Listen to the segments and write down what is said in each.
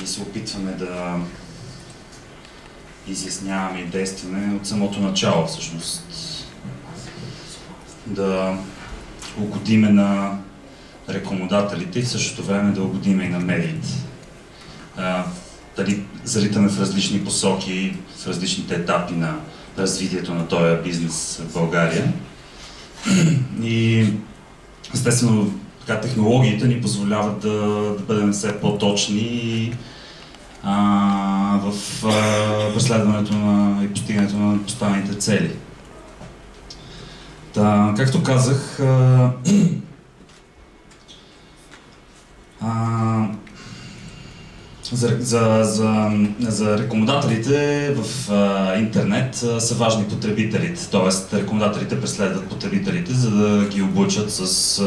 и се опитваме да изясняваме и действаме от самото начало, всъщност. Да угодиме на рекламодателите и в същото време да угодиме и на медиите. Дали залитаме в различни посоки, в различните етапи на развитието на този бизнес в България. И естествено, така, технологиите ни позволяват да бъдем все по-точни в преследването и постигането на поставените цели. Както казах, за рекламодателите в интернет са важни потребителите, т.е. рекламодателите преследват потребителите, за да ги обучат с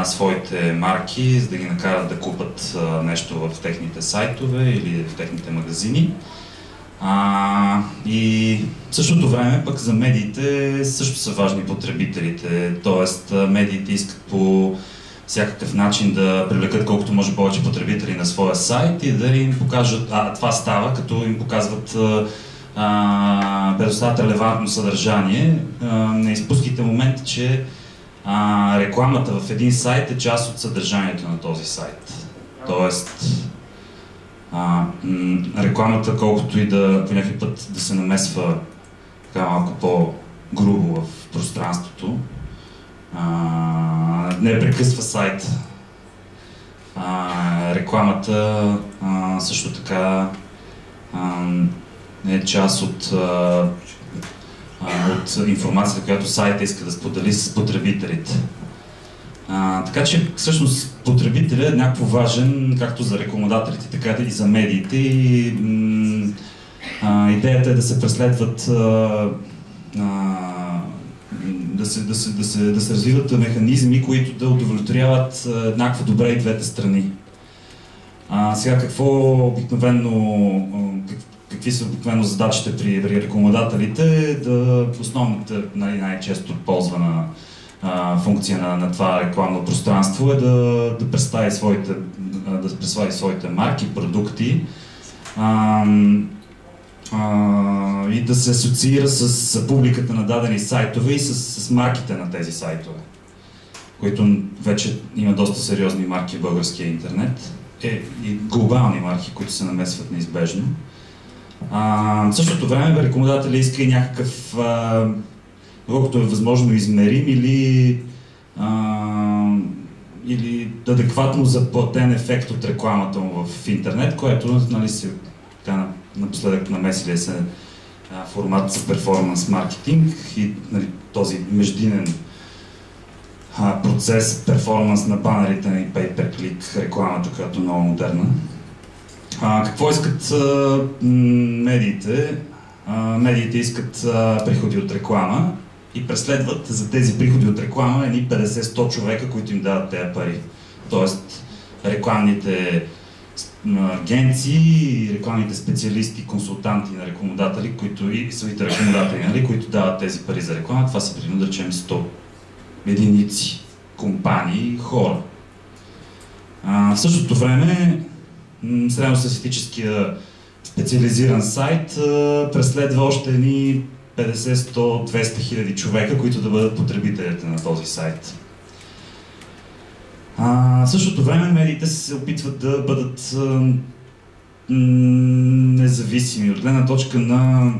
своите марки, за да ги накарат да купат нещо в техните сайтове или в техните магазини. И в същото време пък за медиите също са важни потребителите, т.е. медиите искат по всякакъв начин да привлекат колкото може повече потребители на своя сайт и да им покажат, това става, като им показват предоставят релевантно съдържание. Не изпускайте момента, че рекламата в един сайт е част от съдържанието на този сайт. Тоест, рекламата, колкото и да по някакъв път да се намесва така малко по-грубо в пространството, не прекъсва сайт. Рекламата също така е част от информацията, която сайта иска да сподели с потребителите. Така че всъщност потребителят е еднакво важен както за рекламодателите, така и за медиите. И идеята е да се преследват да се развиват механизми, които да удовлетворяват еднакво добре и двете страни. Сега какви са обикновено задачите при рекламодателите? Основната, най-често ползвана функция на това рекламно пространство е да представи своите марки, продукти, и да се асоциира с публиката на дадени сайтове и с марките на тези сайтове, които вече има доста сериозни марки в българския интернет и глобални марки, които се намесват неизбежно. В същото време рекламодателят иска и някакъв, колкото е възможно, измерим или адекватно заплатен ефект от рекламата му в интернет, което, нали, се така напоследък намесили се формат за перформанс маркетинг и, нали, този междинен процес, перформанс на банерите и pay-per-click рекламата, която е много модерна. Какво искат медиите? Медиите искат приходи от реклама и преследват за тези приходи от реклама едни 50-100 човека, които им дават тези пари. Тоест рекламните агенции, рекламните специалисти, консултанти на рекламодатели, и своите рекламодатели, нали, които дават тези пари за реклама. Това са примерно, да речем, 100 единици, компании, хора. В същото време средностатистическия специализиран сайт преследва още едни 50, 100, 200 хиляди човека, които да бъдат потребителите на този сайт. В същото време медиите се опитват да бъдат независими от гледна точка на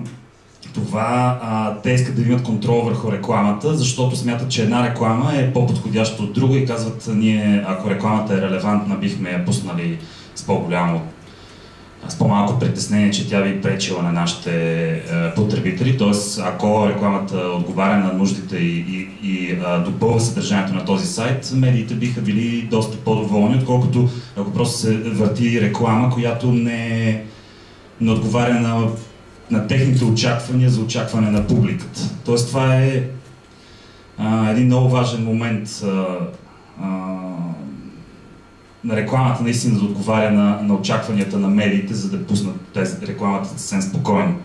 това. Те искат да имат контрол върху рекламата, защото смятат, че една реклама е по-подходяща от друга и казват, ние, ако рекламата е релевантна, бихме я пуснали с по-малко притеснение, че тя би пречила на нашите потребители. Т.е. ако рекламата отговаря на нуждите и допълва съдържанието на този сайт, медиите биха били доста по-доволни, отколкото ако просто се върти реклама, която не отговаря на техните очаквания за очакване на публиката. Т.е. това е един много важен момент на рекламата, наистина да отговаря на очакванията на медиите, за да пуснат рекламата съвсем спокойно.